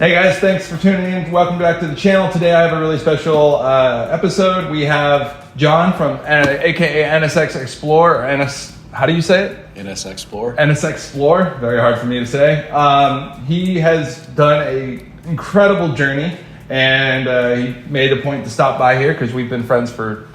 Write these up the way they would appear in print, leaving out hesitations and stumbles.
Hey guys, thanks for tuning in. Welcome back to the channel. Today I have a really special episode. We have John from aka NSXplore. How do you say it? NSXplore. NSXplore. Very hard for me to say. He has done an incredible journey, and he made a point to stop by here because we've been friends for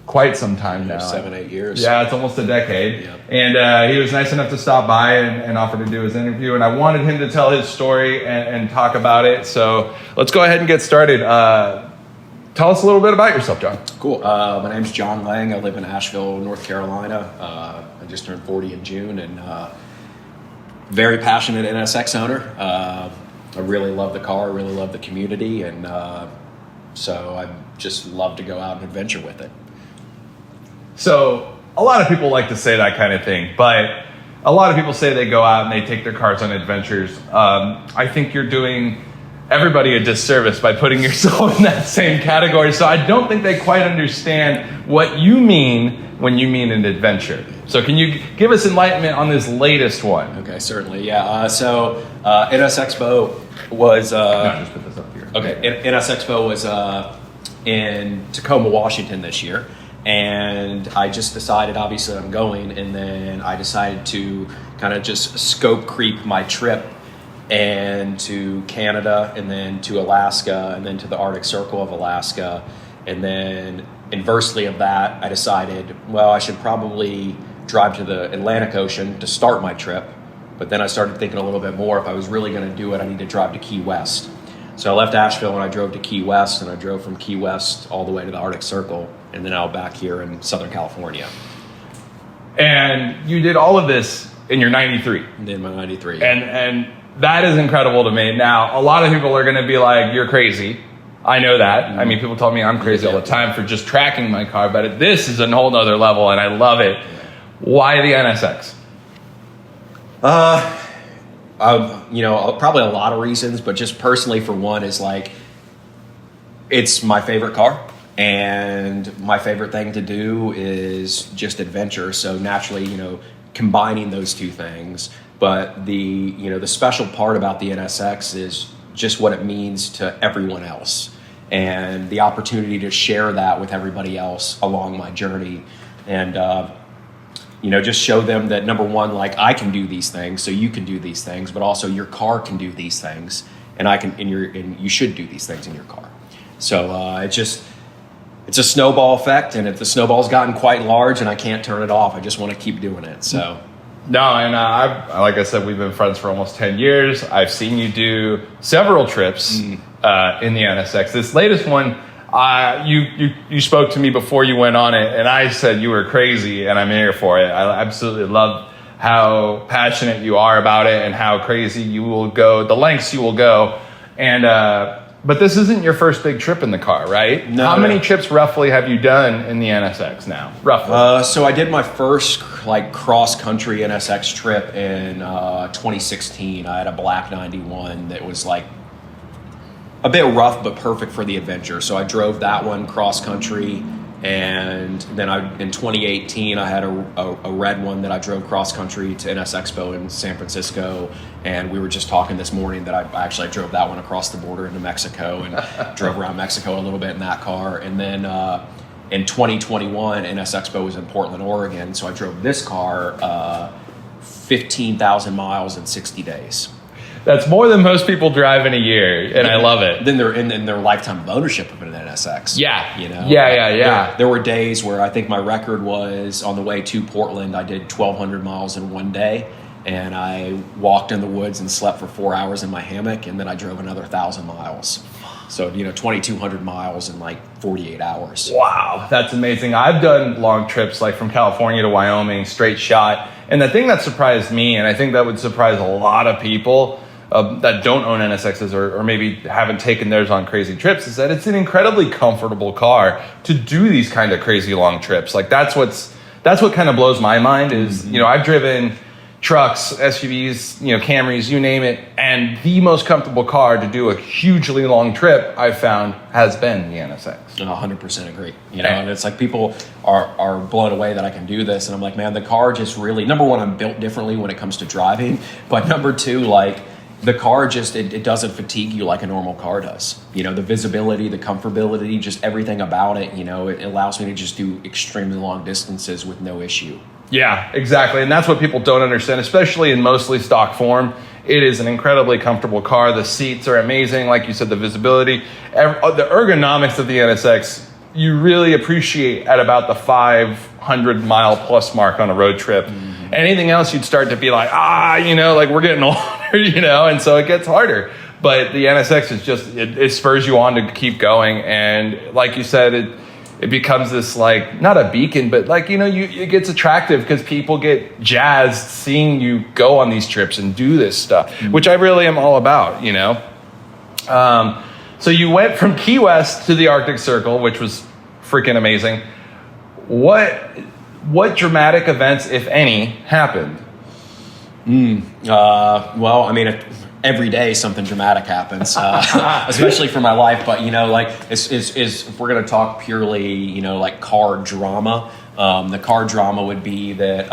quite some time now. 7-8 years. Yeah, it's almost a decade. Yep. And he was nice enough to stop by and offer to do his interview. And I wanted him to tell his story and talk about it. So let's go ahead and get started. Tell us a little bit about yourself, John. Cool. My name's John Lang. I live in Asheville, North Carolina. I just turned 40 in June, and very passionate NSX owner. I really love the car. I really love the community. And so I just love to go out and adventure with it. So a lot of people like to say that kind of thing, but a lot of people say they go out and they take their cars on adventures. I think you're doing everybody a disservice by putting yourself in that same category. So I don't think they quite understand what you mean when you mean an adventure. So can you give us enlightenment on this latest one? Okay, certainly. Yeah. So NSXpo was... No, just put this up here. Okay. NSXpo was in Tacoma, Washington this year. And I just decided, obviously I'm going, and then I decided to kind of just scope creep my trip and to Canada, and then to Alaska, and then to the Arctic Circle of Alaska. And then inversely of that, I decided, well, I should probably drive to the Atlantic Ocean to start my trip. But then I started thinking a little bit more. If I was really going to do it, I need to drive to Key West. So I left Asheville and I drove to Key West, and I drove from Key West all the way to the Arctic Circle, and then out back here in Southern California. And you did all of this in your 93. In my 93. And that is incredible to me. Now, a lot of people are going to be like, you're crazy. I know that. Mm-hmm. I mean, people tell me I'm crazy all the time for just tracking my car, but this is a whole nother level, and I love it. Yeah. Why the NSX? Probably a lot of reasons, but just personally, for one, is like, it's my favorite car, and my favorite thing to do is just adventure. So naturally, combining those two things. But the special part about the NSX is just what it means to everyone else, and the opportunity to share that with everybody else along my journey. And, just show them that, number one, like, I can do these things, so you can do these things, but also your car can do these things, and you should do these things in your car. So it's a snowball effect, and the snowball's gotten quite large, and I can't turn it off. I just want to keep doing it. So. No, and like I said, we've been friends for almost 10 years. I've seen you do several trips in the NSX. This latest one, you spoke to me before you went on it, and I said you were crazy, and I'm here for it. I absolutely love how passionate you are about it and how crazy you will go, the lengths you will go. And but this isn't your first big trip in the car, right? No. How many trips roughly have you done in the NSX now, roughly? So I did my first cross-country NSX trip in 2016. I had a black 91 that was a bit rough, but perfect for the adventure. So I drove that one cross-country, and then in 2018, I had a red one that I drove cross-country to NSXpo in San Francisco, and we were just talking this morning that I actually drove that one across the border into Mexico and drove around Mexico a little bit in that car. And then in 2021, NSXpo was in Portland, Oregon, so I drove this car 15,000 miles in 60 days. That's more than most people drive in a year, and I love it. Then they're in their lifetime of ownership of an NSX. Yeah. Yeah. There were days where I think my record was, on the way to Portland, I did 1,200 miles in one day, and I walked in the woods and slept for 4 hours in my hammock, and then I drove another 1,000 miles. So, 2,200 miles in 48 hours. Wow, that's amazing. I've done long trips from California to Wyoming, straight shot. And the thing that surprised me, and I think that would surprise a lot of people that don't own NSXs or maybe haven't taken theirs on crazy trips, is that it's an incredibly comfortable car to do these kind of crazy long trips. That's what kind of blows my mind is, I've driven trucks, SUVs, Camrys, you name it, and the most comfortable car to do a hugely long trip I've found has been the NSX. 100% agree. And it's people are blown away that I can do this, and I'm like, man, the car just really, number one, I'm built differently when it comes to driving, but number two, the car just it doesn't fatigue you like a normal car does. You know, the visibility, the comfortability, just everything about it, you know, it allows me to just do extremely long distances with no issue. Yeah, exactly. And that's what people don't understand, especially in mostly stock form. It is an incredibly comfortable car. The seats are amazing. Like you said, the visibility, the ergonomics of the NSX, you really appreciate at about the 500 mile plus mark on a road trip. Mm-hmm. Anything else, you'd start to be like, you know, like we're getting older, you know, and so it gets harder. But the NSX is just, it spurs you on to keep going. And like you said, it becomes this, like, not a beacon, but like, you know, it gets attractive because people get jazzed seeing you go on these trips and do this stuff, mm-hmm. which I really am all about, you know. So you went from Key West to the Arctic Circle, which was freaking amazing. What dramatic events, if any, happened? Well, I mean, every day something dramatic happens, especially for my life. But, you know, like, if we're going to talk purely, you know, like car drama, the car drama would be that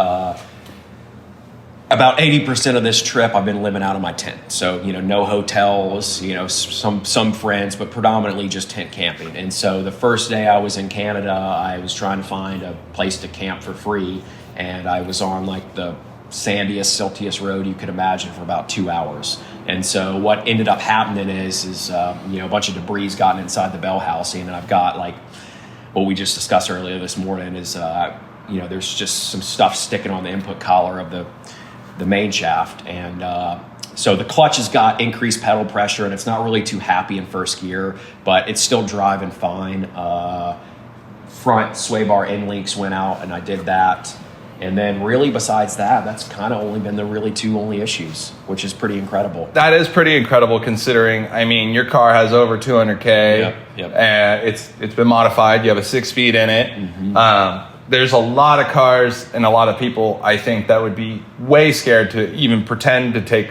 about 80% of this trip I've been living out of my tent. So, you know, no hotels, you know, some friends, but predominantly just tent camping. And so the first day I was in Canada, I was trying to find a place to camp for free. And I was on like the sandiest, siltiest road you could imagine for about 2 hours. And so what ended up happening is you know, a bunch of debris gotten inside the bell housing, and I've got, like, what we just discussed earlier this morning is, you know, there's just some stuff sticking on the input collar of the main shaft. And so the clutch has got increased pedal pressure, and it's not really too happy in first gear, but it's still driving fine. Front sway bar end links went out, and I did that. And then really besides that, that's kind of only been the really two only issues, which is pretty incredible. That is pretty incredible considering, I mean, your car has over 200K. Yep. And it's been modified. You have a 6-speed in it. Mm-hmm. There's a lot of cars and a lot of people, I think, that would be way scared to even pretend to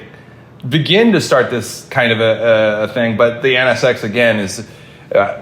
begin to start this kind of a thing. But the NSX, again, is...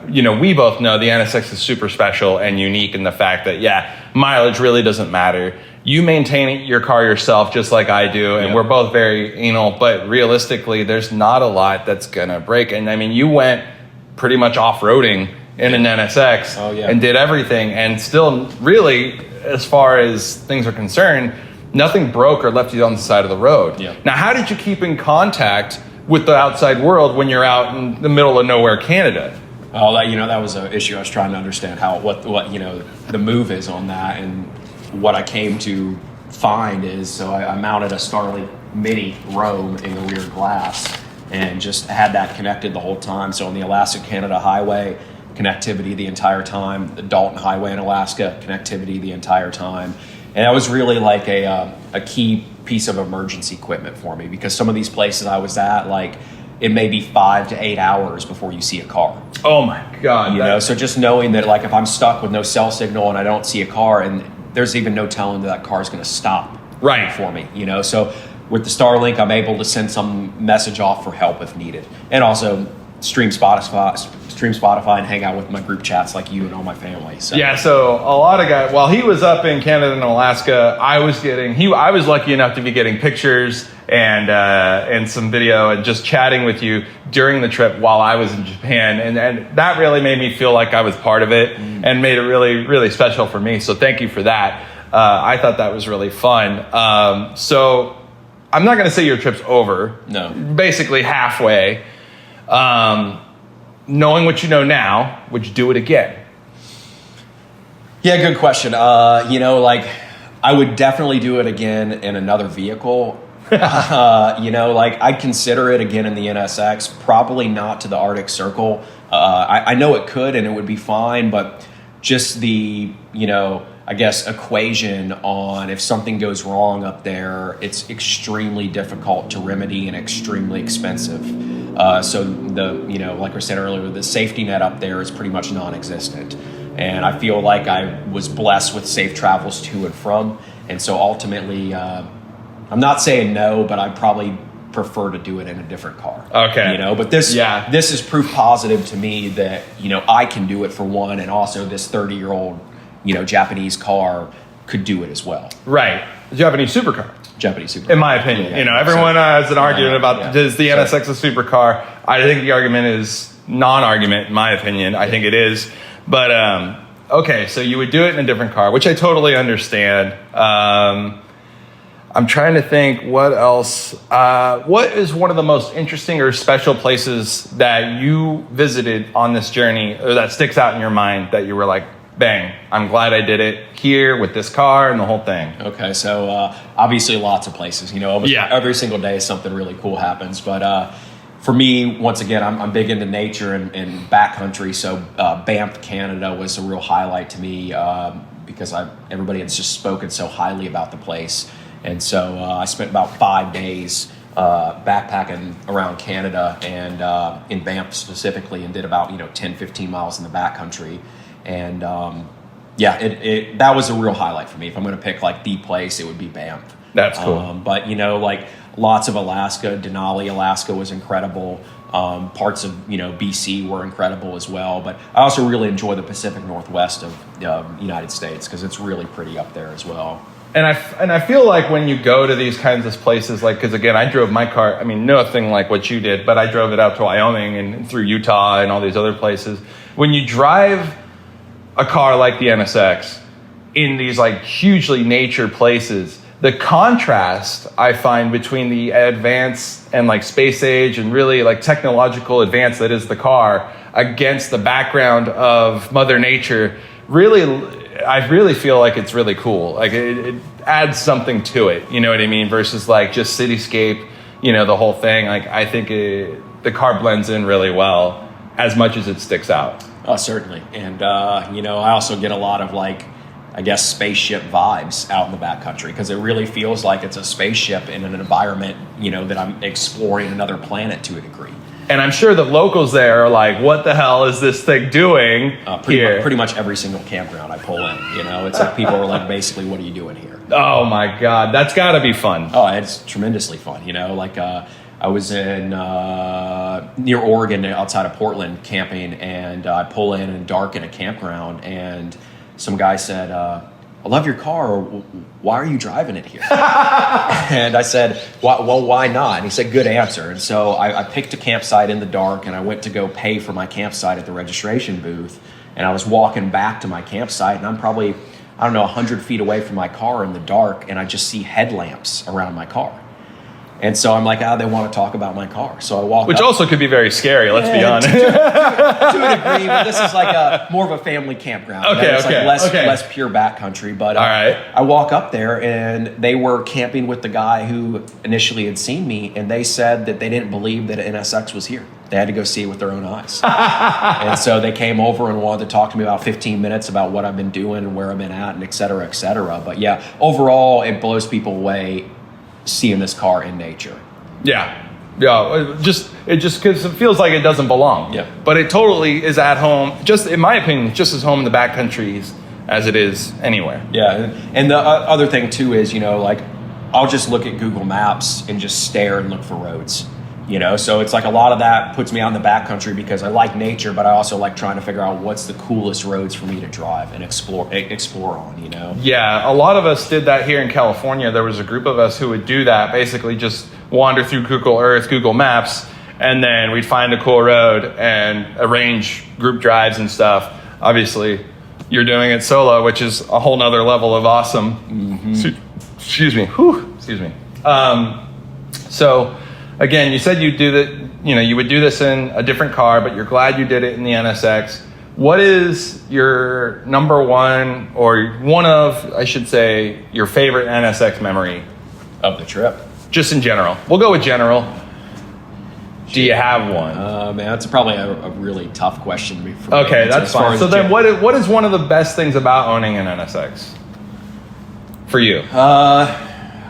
you know, we both know the NSX is super special and unique in the fact that, mileage really doesn't matter. You maintain your car yourself just like I do, and we're both very anal, but realistically, there's not a lot that's going to break. And I mean, you went pretty much off-roading in an NSX and did everything, and still really, as far as things are concerned, nothing broke or left you on the side of the road. Yeah. Now, how did you keep in contact with the outside world when you're out in the middle of nowhere, Canada? Oh, that was an issue. I was trying to understand what you know, the move is on that, and what I came to find is, so I mounted a Starlink Mini Roam in the rear glass and just had that connected the whole time. So on the Alaska-Canada highway, connectivity the entire time. The Dalton Highway in Alaska, connectivity the entire time. And that was really like a key piece of emergency equipment for me, because some of these places I was at, like, it may be 5 to 8 hours before you see a car. Oh my God. You know, so just knowing that, like, if I'm stuck with no cell signal and I don't see a car, and there's even no telling that car is going to stop for me, you know. So with the Starlink, I'm able to send some message off for help if needed. And also stream Spotify and hang out with my group chats like you and all my family. So. Yeah, so a lot of guys, while he was up in Canada and Alaska, I was lucky enough to be getting pictures and some video and just chatting with you during the trip while I was in Japan. And that really made me feel like I was part of it and made it really, really special for me. So thank you for that. I thought that was really fun. So I'm not going to say your trip's over. No. Basically halfway. Knowing what you know now, would you do it again? Yeah, good question. You know, like, I would definitely do it again in another vehicle. You know, like, I'd consider it again in the NSX, probably not to the Arctic Circle. I know it could and it would be fine, but just the, you know, I guess equation on if something goes wrong up there, it's extremely difficult to remedy and extremely expensive. So you know, like I said earlier, the safety net up there is pretty much non-existent. And I feel like I was blessed with safe travels to and from. And so ultimately, I'm not saying no, but I probably prefer to do it in a different car. Okay. You know, but this is proof positive to me that, you know, I can do it for one, and also this 30-year-old, you know, Japanese car could do it as well. Right. Japanese supercar. Japanese supercar. In my opinion, everyone has an argument about is the NSX a supercar. I think the argument is non-argument, in my opinion. I think it is. But, okay, so you would do it in a different car, which I totally understand. I'm trying to think what else. What is one of the most interesting or special places that you visited on this journey, or that sticks out in your mind that you were like, bang, I'm glad I did it here with this car and the whole thing? Okay, so obviously lots of places. Almost every single day something really cool happens. But for me, once again, I'm big into nature and backcountry. So Banff, Canada was a real highlight to me because everybody has just spoken so highly about the place. And so I spent about 5 days backpacking around Canada and in Banff specifically, and did about 10, 15 miles in the backcountry. And that was a real highlight for me. If I'm going to pick like the place, it would be Banff. That's cool. But like lots of Alaska, Denali, Alaska was incredible. Parts of BC were incredible as well. But I also really enjoy the Pacific Northwest of the United States because it's really pretty up there as well. And I feel like when you go to these kinds of places, like, because again, I drove my car, I mean, nothing like what you did, but I drove it out to Wyoming and through Utah and all these other places. When you drive a car like the NSX in these like hugely nature places, the contrast I find between the advance and like space age and really like technological advance that is the car against the background of Mother Nature, I really feel like it's really cool. Like it adds something to it, you know what I mean? Versus like just cityscape, the whole thing. Like I think the car blends in really well as much as it sticks out. Oh, certainly. And, I also get a lot of spaceship vibes out in the backcountry because it really feels like it's a spaceship in an environment, that I'm exploring another planet to a degree. And I'm sure the locals there are like, what the hell is this thing doing here? Pretty much every single campground I pull in, it's like people are like, basically, what are you doing here? Oh my God, that's gotta be fun. Oh, it's tremendously fun. I was in near Oregon outside of Portland camping, and I pull in dark in a campground, and some guy said, I love your car. Why are you driving it here? And I said, why not? And he said, good answer. And so I picked a campsite in the dark, and I went to go pay for my campsite at the registration booth. And I was walking back to my campsite, and I'm probably, 100 feet away from my car in the dark, and I just see headlamps around my car. And so I'm like, they want to talk about my car. So I walk Which up. also could be very scary, let's be honest. To a degree, but this is like more of a family campground. Okay, It's like less pure backcountry. But all right. I walk up there, and they were camping with the guy who initially had seen me, and they said that they didn't believe that an NSX was here. They had to go see it with their own eyes. And so they came over and wanted to talk to me about 15 minutes about what I've been doing and where I've been at and et cetera, et cetera. But yeah, overall, it blows people away seeing this car in nature. Yeah, it just because it feels like it doesn't belong. Yeah, but it totally is at home. Just in my opinion, just as home in the backcountries as it is anywhere. Yeah, and the other thing too is I'll just look at Google Maps and just stare and look for roads. So it's like a lot of that puts me out in the backcountry because I like nature, but I also like trying to figure out what's the coolest roads for me to drive and explore on, Yeah, a lot of us did that here in California. There was a group of us who would do that, basically just wander through Google Earth, Google Maps, and then we'd find a cool road and arrange group drives and stuff. Obviously, you're doing it solo, which is a whole nother level of awesome. Mm-hmm. Excuse me. Whew. Excuse me. So... Again, you said you would do this in a different car, but you're glad you did it in the NSX. What is your number one, or one of, I should say, your favorite NSX memory of the trip? Just in general. We'll go with general. Do you have one? Man, that's probably a really tough question for me. Okay, that's fine. So then what is one of the best things about owning an NSX for you?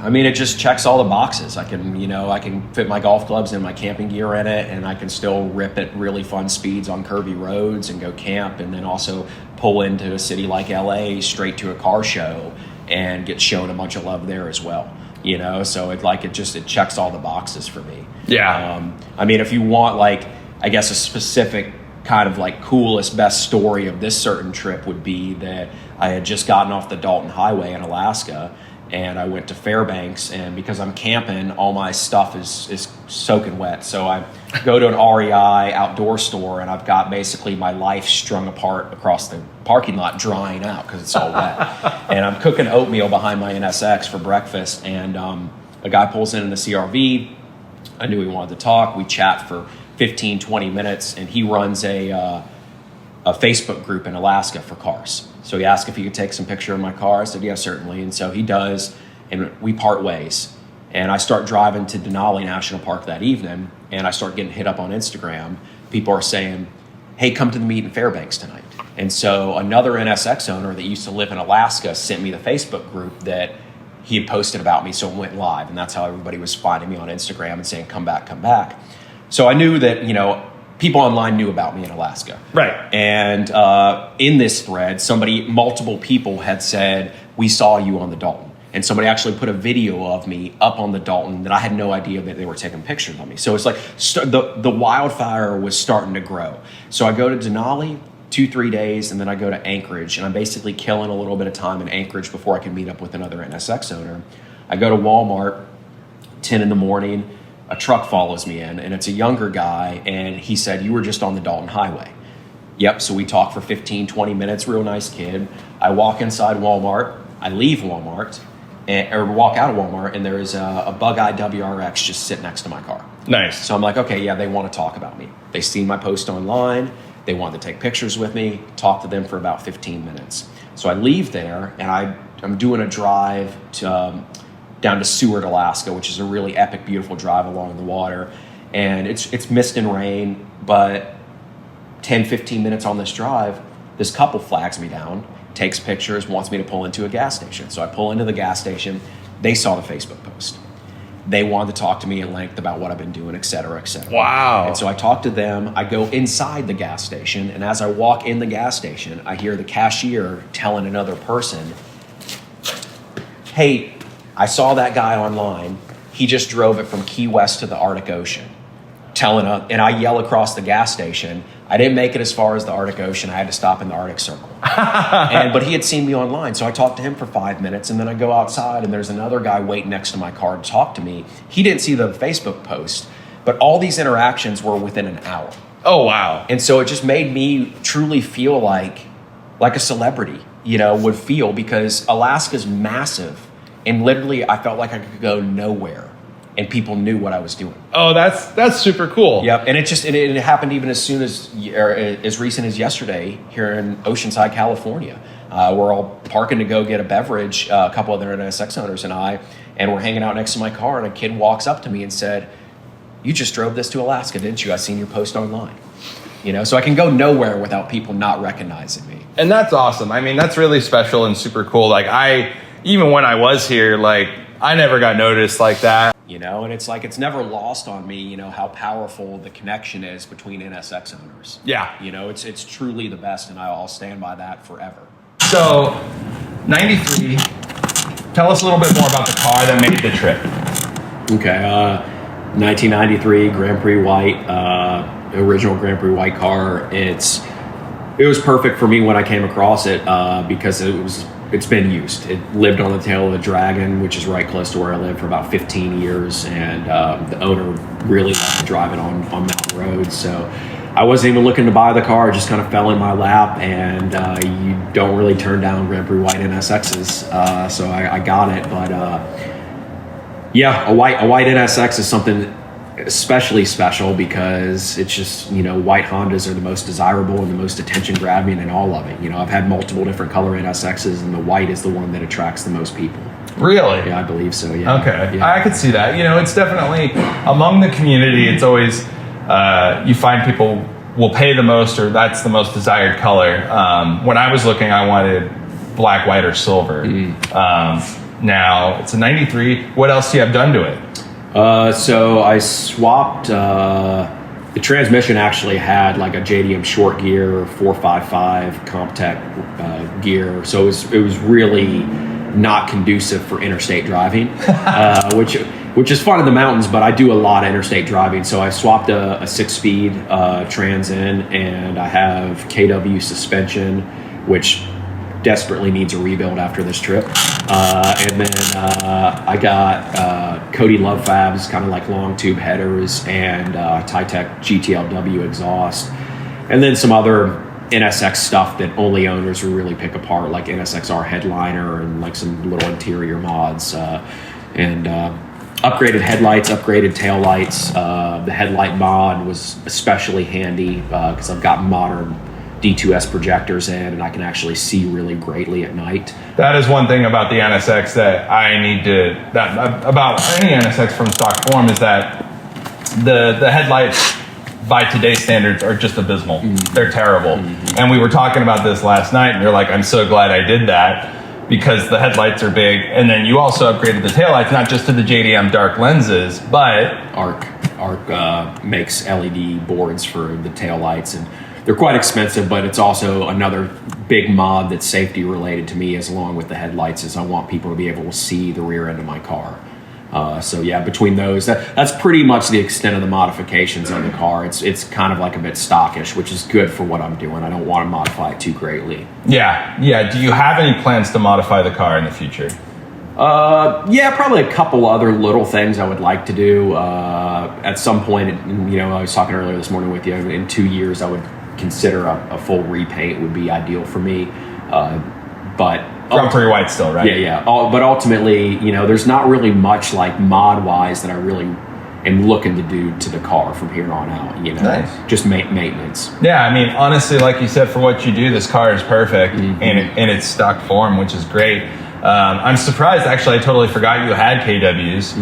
It just checks all the boxes. I can fit my golf clubs and my camping gear in it, and I can still rip at really fun speeds on curvy roads and go camp, and then also pull into a city like LA straight to a car show and get shown a bunch of love there as well. So it checks all the boxes for me. Yeah. If you want a specific kind of coolest, best story of this certain trip would be that I had just gotten off the Dalton Highway in Alaska. and I went to Fairbanks, and because I'm camping, all my stuff is soaking wet. So I go to an REI outdoor store, and I've got basically my life strung apart across the parking lot, drying out because it's all wet. And I'm cooking oatmeal behind my NSX for breakfast, and a guy pulls in the CRV. I knew he wanted to talk. We chat for 15, 20 minutes, and he runs a Facebook group in Alaska for cars. So he asked if he could take some picture of my car. I said, yeah, certainly. And so he does, and we part ways. And I start driving to Denali National Park that evening, and I start getting hit up on Instagram. People are saying, hey, come to the meet in Fairbanks tonight. And so another NSX owner that used to live in Alaska sent me the Facebook group that he had posted about me, so it went live. And that's how everybody was finding me on Instagram and saying, come back, come back. So I knew that, people online knew about me in Alaska. Right. And in this thread, multiple people had said, we saw you on the Dalton. And somebody actually put a video of me up on the Dalton that I had no idea that they were taking pictures of me. So it's like the wildfire was starting to grow. So I go to Denali 2-3 days, and then I go to Anchorage, and I'm basically killing a little bit of time in Anchorage before I can meet up with another NSX owner. I go to Walmart, 10 in the morning. A truck follows me in, and it's a younger guy, and he said, you were just on the Dalton Highway. Yep, so we talked for 15, 20 minutes, real nice kid. I walk inside Walmart, I leave Walmart, or walk out of Walmart, and there's a Bug-Eye WRX just sitting next to my car. Nice. So I'm like, okay, yeah, they want to talk about me. They seen my post online, they wanted to take pictures with me, talk to them for about 15 minutes. So I leave there, and I'm doing a drive to... down to Seward, Alaska, which is a really epic, beautiful drive along the water. And it's mist and rain, but 10, 15 minutes on this drive, this couple flags me down, takes pictures, wants me to pull into a gas station. So I pull into the gas station. They saw the Facebook post. They wanted to talk to me at length about what I've been doing, et cetera, et cetera. Wow. And so I talk to them. I go inside the gas station, and as I walk in the gas station, I hear the cashier telling another person, hey, I saw that guy online. He just drove it from Key West to the Arctic Ocean. And I yell across the gas station. I didn't make it as far as the Arctic Ocean. I had to stop in the Arctic Circle. But he had seen me online. So I talked to him for 5 minutes, and then I go outside, and there's another guy waiting next to my car to talk to me. He didn't see the Facebook post, but all these interactions were within an hour. Oh, wow. And so it just made me truly feel like a celebrity, would feel, because Alaska's massive. And literally, I felt like I could go nowhere, and people knew what I was doing. Oh, that's super cool. Yep, and it happened even as soon as recent as yesterday here in Oceanside, California. We're all parking to go get a beverage, a couple other NSX owners and we're hanging out next to my car, and a kid walks up to me and said, "You just drove this to Alaska, didn't you? I seen your post online." So I can go nowhere without people not recognizing me. And that's awesome. I mean, that's really special and super cool. Even when I was here, I never got noticed like that. And it's never lost on me, how powerful the connection is between NSX owners. Yeah. It's truly the best, and I'll stand by that forever. So, 93, tell us a little bit more about the car that made the trip. Okay, 1993 Grand Prix White, original Grand Prix White car. It was perfect for me when I came across it because it's been used. It lived on the tail of the Dragon, which is right close to where I live, for about 15 years, and the owner really liked to drive it on mountain roads. So I wasn't even looking to buy the car; it just kind of fell in my lap. And you don't really turn down Grand Prix White NSXs, so I got it. But a white NSX is something especially special because it's just, white Hondas are the most desirable and the most attention grabbing in all of it. I've had multiple different color NSXs, and the white is the one that attracts the most people. Really? Yeah, I believe so. Yeah. Okay. Yeah. I could see that. It's definitely among the community, it's always, you find people will pay the most, or that's the most desired color. When I was looking, I wanted black, white, or silver. Now it's a 93. What else do you have done to it? So I swapped, the transmission actually had like a JDM short gear 455 Comptech gear. So it was really not conducive for interstate driving, which is fun in the mountains, but I do a lot of interstate driving. So I swapped a 6-speed Trans Am, and I have KW suspension, which desperately needs a rebuild after this trip. And then I got Cody Love Fabs, kind of like long tube headers, and Tytech GTLW exhaust, and then some other NSX stuff that only owners will really pick apart, like NSXR headliner and like some little interior mods, and upgraded headlights, upgraded taillights. The headlight mod was especially handy because I've got modern D2S projectors in, and I can actually see really greatly at night. That is one thing about the NSX that I need to, about any NSX from stock form, is that the headlights by today's standards are just abysmal. They're terrible. And we were talking about this last night, and you're like, I'm so glad I did that because the headlights are big. And then you also upgraded the taillights, not just to the JDM dark lenses, but Arc makes LED boards for the taillights, and they're quite expensive, but it's also another big mod that's safety related to me, as along with the headlights, is I want people to be able to see the rear end of my car. So yeah, between those, that's pretty much the extent of the modifications on the car. It's kind of like a bit stockish, which is good for what I'm doing. I don't want to modify it too greatly. Yeah. Do you have any plans to modify the car in the future? Yeah, probably a couple other little things I would like to do. At some point, I was talking earlier this morning with you, in 2 years I would consider a full repaint would be ideal for me. But Grand Prix white still, right? Yeah. But ultimately, there's not really much like mod-wise that I really am looking to do to the car from here on out. Nice. Just maintenance. Yeah, I mean, honestly, like you said, for what you do, this car is perfect in its stock form, which is great. I'm surprised, actually, I totally forgot you had KWs.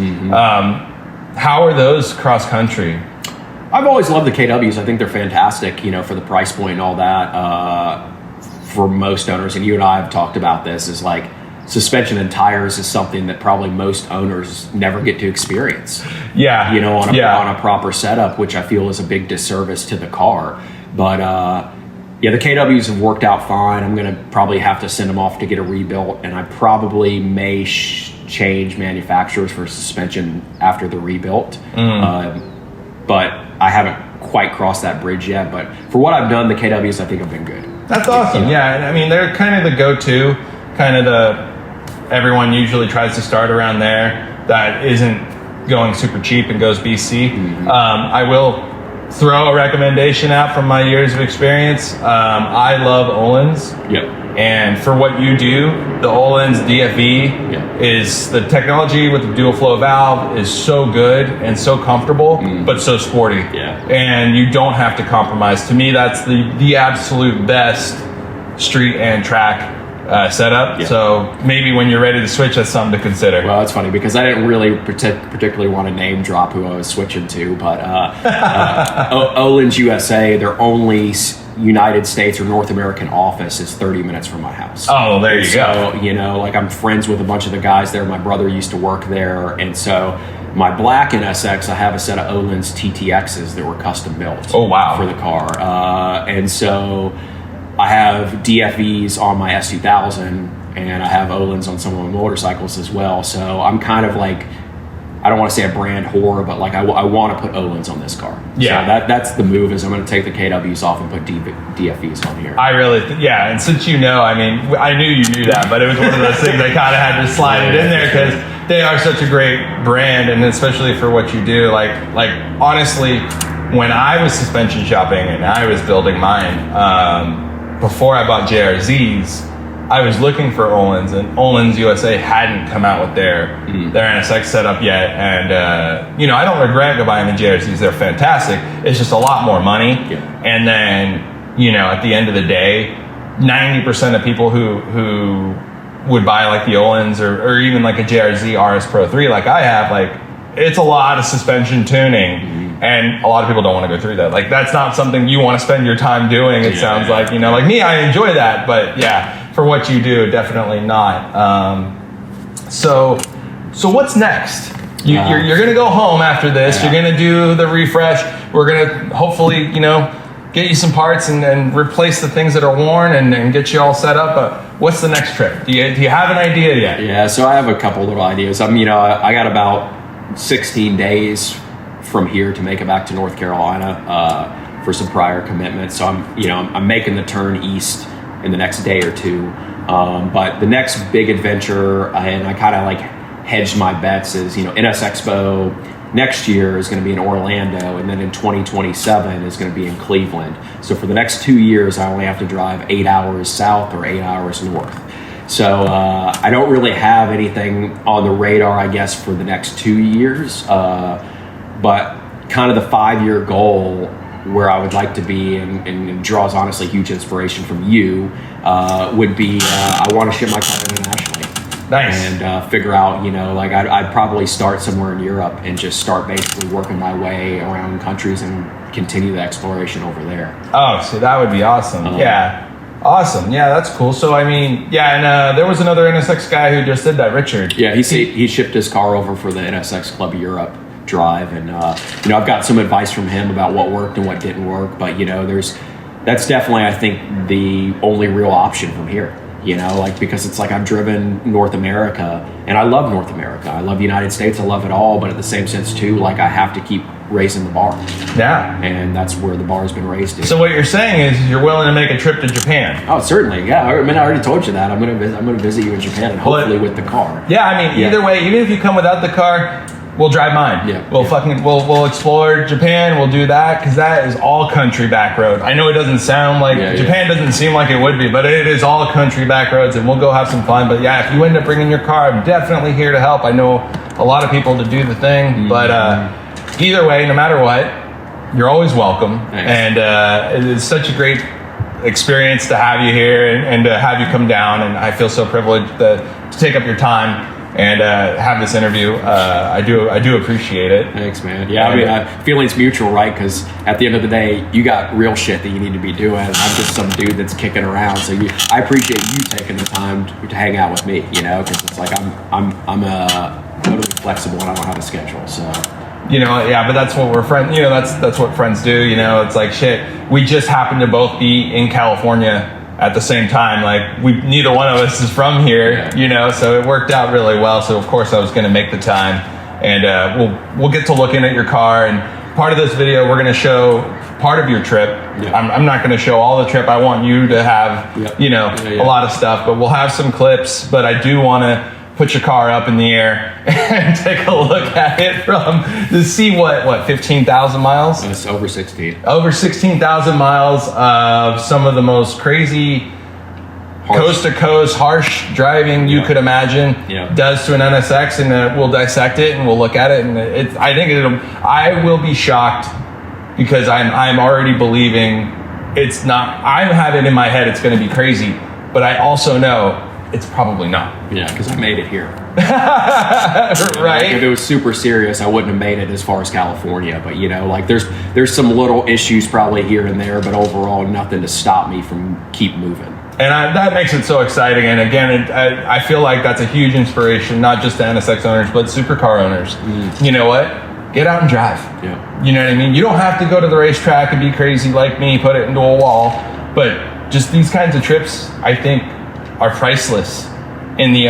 How are those cross country? I've always loved the KWs. I think they're fantastic, for the price point and all that. For most owners, and you and I have talked about this, is like suspension and tires is something that probably most owners never get to experience. Yeah. On a proper setup, which I feel is a big disservice to the car. But the KWs have worked out fine. I'm going to probably have to send them off to get a rebuilt, and I probably may change manufacturers for suspension after the rebuilt. But I haven't quite crossed that bridge yet. But for what I've done, the KWs I think have been good. That's awesome. Yeah, and I mean, they're kind of the go-to, everyone usually tries to start around there. That isn't going super cheap and goes BC. I will throw a recommendation out from my years of experience. I love Öhlins. Yep. And for what you do, the Öhlins DFE is the technology with the dual flow valve is so good and so comfortable, but so sporty. Yeah. And you don't have to compromise. To me, that's the absolute best street and track setup. Yeah. So maybe when you're ready to switch, that's something to consider. Well, it's funny because I didn't really particularly want to name drop who I was switching to, but Öhlins USA, their only United States or North American office is 30 minutes from my house. Oh, there you go. So, I'm friends with a bunch of the guys there. My brother used to work there. And so my black NSX, I have a set of Öhlins TTXs that were custom built. Oh, wow. For the car. And so I have DFEs on my S2000, and I have Öhlins on some of my motorcycles as well. So I'm kind of like, I don't want to say a brand whore, but like I want to put Öhlins on this car. Yeah. So that's the move, is I'm going to take the KWs off and put DFEs on here. I really, and since I knew you knew that, but it was one of those things I kind of had to slide it in there because they are such a great brand, and especially for what you do. Like honestly, when I was suspension shopping and I was building mine, before I bought JRZs, I was looking for Öhlins, and Öhlins USA hadn't come out with their NSX setup yet. And, I don't regret buying the JRZs. They're fantastic. It's just a lot more money. Yeah. And then, at the end of the day, 90% of people who would buy like the Öhlins or even like a JRZ RS Pro 3 like I have, like it's a lot of suspension tuning. And a lot of people don't want to go through that. Like, that's not something you want to spend your time doing. It sounds like, like me, I enjoy that. But yeah, for what you do, definitely not. So what's next? You're going to go home after this. Yeah. You're going to do the refresh. We're going to hopefully, get you some parts and replace the things that are worn and get you all set up. But what's the next trip? Do you have an idea yet? Yeah, so I have a couple little ideas. I got about 16 days from here to make it back to North Carolina for some prior commitments. So I'm making the turn east in the next day or two. But the next big adventure, and I kind of like hedged my bets, is, you know, NSXpo next year is going to be in Orlando, and then in 2027 is going to be in Cleveland. So for the next 2 years, I only have to drive 8 hours south or 8 hours north. So I don't really have anything on the radar, I guess, for the next 2 years. But kind of the 5-year goal where I would like to be, and draws honestly huge inspiration from you, would be I want to ship my car internationally. Nice. And figure out, you know, like I'd probably start somewhere in Europe and just start basically working my way around countries and continue the exploration over there. Oh, so that would be awesome. Yeah. Awesome. Yeah, that's cool. So, I mean, yeah, and there was another NSX guy who just did that, Richard. Yeah, he shipped his car over for the NSX Club Europe drive. And, you know, I've got some advice from him about what worked and what didn't work. But, you know, that's definitely, I think, the only real option from here. You know, like, because it's like I've driven North America, and I love North America. I love the United States. I love it all. But at the same sense, too, like, I have to keep raising the bar. Yeah. And that's where the bar has been raised to. So what you're saying is you're willing to make a trip to Japan? Oh, certainly. Yeah. I mean, I already told you that. I'm gonna visit you in Japan, and hopefully with the car. Yeah. I mean, either way, even if you come without the car, we'll drive mine. Yeah. We'll explore Japan. We'll do that, because that is all country back road. I know it doesn't sound like Japan doesn't seem like it would be, but it is all country back roads, and we'll go have some fun. But yeah, if you end up bringing your car, I'm definitely here to help. I know a lot of people to do the thing, but either way, no matter what, you're always welcome. Thanks. And it is such a great experience to have you here and to have you come down. And I feel so privileged to take up your time and have this interview. I do appreciate it. Thanks, man. Yeah, I mean, feeling's mutual, right? Because at the end of the day, you got real shit that you need to be doing. I'm just some dude that's kicking around. So I appreciate you taking the time to hang out with me. You know, because it's like I'm totally flexible and I don't have a schedule. So. You know, yeah, but that's what we're friends. You know, that's what friends do. You know, it's like shit. We just happen to both be in California at the same time. Like, neither one of us is from here. You know, so it worked out really well. So of course I was going to make the time, and we'll get to looking at your car. And part of this video, we're going to show part of your trip. I'm not going to show all the trip. I want you to have a lot of stuff, but we'll have some clips. But I do want to put your car up in the air and take a look at it to see what 15,000 miles? It's over 16. Over 16,000 miles of some of the most crazy coast to coast harsh driving you could imagine does to an NSX, and we'll dissect it and we'll look at it, and I will be shocked, because I'm already believing it's not. I have it in my head it's going to be crazy, but I also know it's probably not. Yeah, because I made it here. Right? Like, if it was super serious, I wouldn't have made it as far as California. But, you know, like there's some little issues probably here and there, but overall nothing to stop me from keep moving. And that makes it so exciting. And again, I feel like that's a huge inspiration, not just to NSX owners, but supercar owners. You know what? Get out and drive. Yeah. You know what I mean? You don't have to go to the racetrack and be crazy like me, put it into a wall. But just these kinds of trips, I think, are priceless in the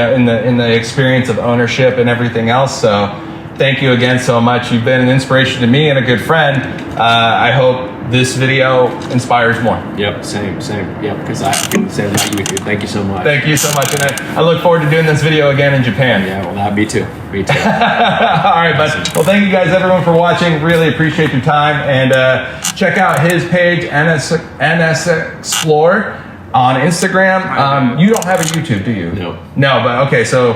experience of ownership and everything else. So thank you again so much. You've been an inspiration to me and a good friend. I hope this video inspires more. Yep, same. Yep, because I can say that about you, dude. Thank you so much. Thank you so much. And I look forward to doing this video again in Japan. Yeah, well, me too. Me too. All right, bud. Well, thank you guys, everyone, for watching. Really appreciate your time. And check out his page, NSXplore. On Instagram. You don't have a YouTube, do you? No, but okay, so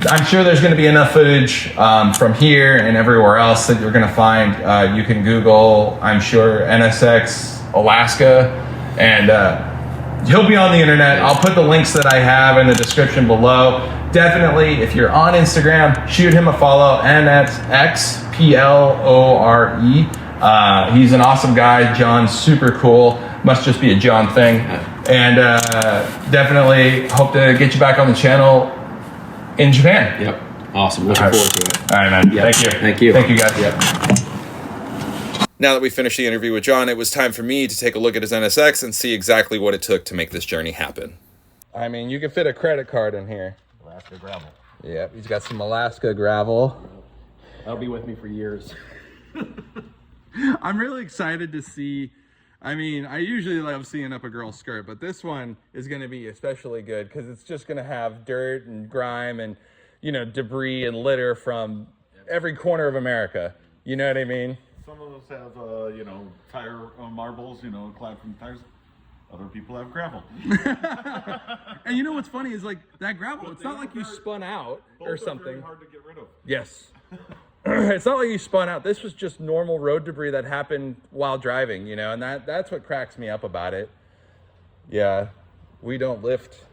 I'm sure there's going to be enough footage from here and everywhere else that you're going to find. You can Google, I'm sure, NSX Alaska, and he'll be on the internet. I'll put the links that I have in the description below. Definitely, if you're on Instagram, shoot him a follow, NSXplore. He's an awesome guy. John's super cool. Must just be a John thing. And definitely hope to get you back on the channel in Japan. Yep. Awesome. Looking forward to it. All right, man. Yep. Thank you, guys. Yep. Now that we finished the interview with John, it was time for me to take a look at his NSX and see exactly what it took to make this journey happen. I mean, you can fit a credit card in here. Alaska gravel. Yep, he's got some Alaska gravel. That'll be with me for years. I'm really excited to see I mean, I usually love seeing up a girl's skirt, but this one is going to be especially good because it's just going to have dirt and grime and, you know, debris and litter from every corner of America. You know what I mean? Some of us have, you know, tire marbles, you know, clad from tires. Other people have gravel. And you know what's funny is like that gravel, it's not like you spun out or something. Very hard to get rid of. Yes. It's not like you spun out. This was just normal road debris that happened while driving, you know, and that's what cracks me up about it. Yeah, we don't lift.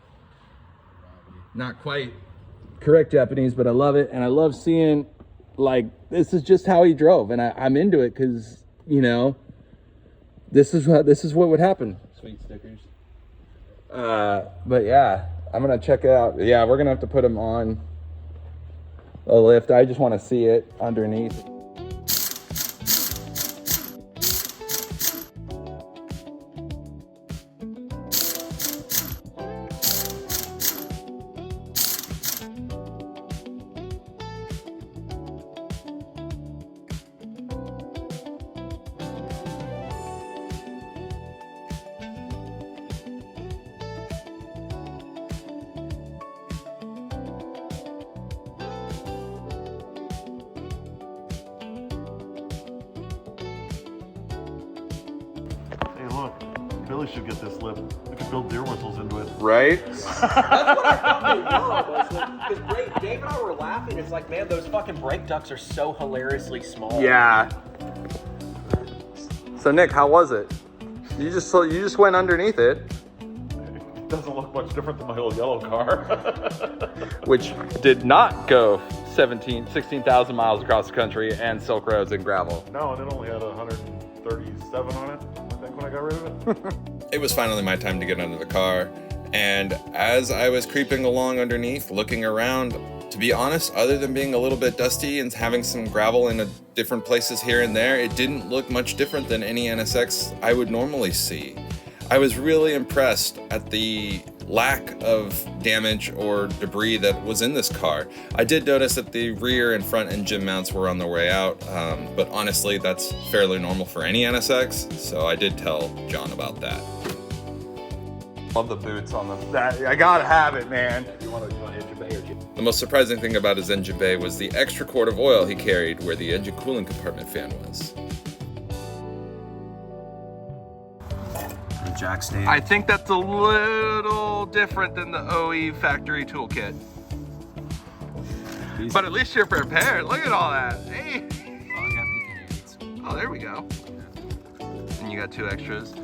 Not quite correct Japanese, but I love it. And I love seeing, like, this is just how he drove. And I'm into it because, you know, this is what would happen. Sweet stickers. But yeah, I'm going to check it out. Yeah, we're going to have to put him on a lift. I just want to see it underneath. Hey, look, Billy should get this lip. We could build deer whistles into it. Right? That's what I thought they were. Because Dave and I were laughing. It's like, man, those fucking brake ducts are so hilariously small. Yeah. So Nick, how was it? You just went underneath it, It doesn't look much different than my old yellow car. which did not go 16,000 miles across the country and silk roads and gravel. No, and it only had 137 on it, I think, when I got rid of it. It was finally my time to get under the car, and as I was creeping along underneath, looking around, to be honest, other than being a little bit dusty and having some gravel in different places here and there, it didn't look much different than any NSX I would normally see. I was really impressed at the lack of damage or debris that was in this car. I did notice that the rear and front engine mounts were on their way out, but honestly, that's fairly normal for any NSX, so I did tell John about that. Love the boots on the. I gotta have it, man. You want engine bay or The most surprising thing about his engine bay was the extra quart of oil he carried where the engine cooling compartment fan was. the jack stand? I think that's a little different than the OE factory toolkit. But at least you're prepared. Look at all that. Hey. Oh, I got PK8s. Oh, there we go. And you got two extras.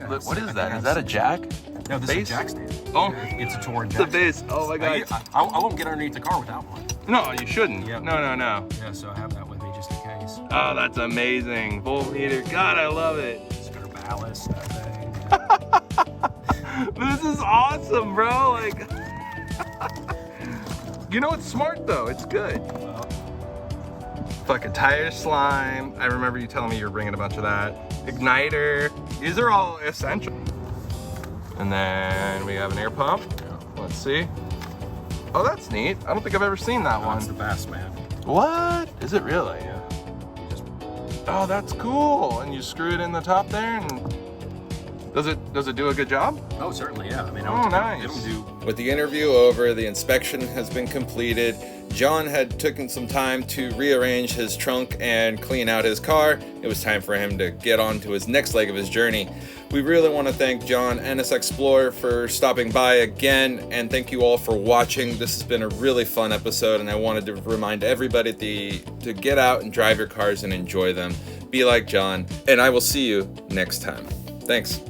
What What is that? Is that a jack? No, this base? is a jack stand. Oh, It's a Touring it's jack a base. Oh my god. I won't get underneath the car without one. No, you shouldn't. Yep. No. Yeah, so I have that with me just in case. Oh, that's amazing. Voltmeter. God, I love it. Spare ballast, that thing. This is awesome, bro. Like, you know, it's smart though. It's good. Well, Fucking tire slime. I remember you telling me you were bringing a bunch of that. Igniter. These are all essential. And then we have an air pump. Let's see. Oh, that's neat. I don't think I've ever seen that that's the one. best, man. What? Is it really? Yeah. You just Oh, that's cool. And you screw it in the top there, and does it do a good job? Oh, certainly, yeah. I mean, Oh, nice. It'll do. With the interview over, the inspection has been completed. John had taken some time to rearrange his trunk and clean out his car. It was time for him to get on to his next leg of his journey. We really want to thank John, NSXplore, for stopping by again, and thank you all for watching. This has been a really fun episode, and I wanted to remind everybody to get out and drive your cars and enjoy them. Be like John, and I will see you next time. Thanks.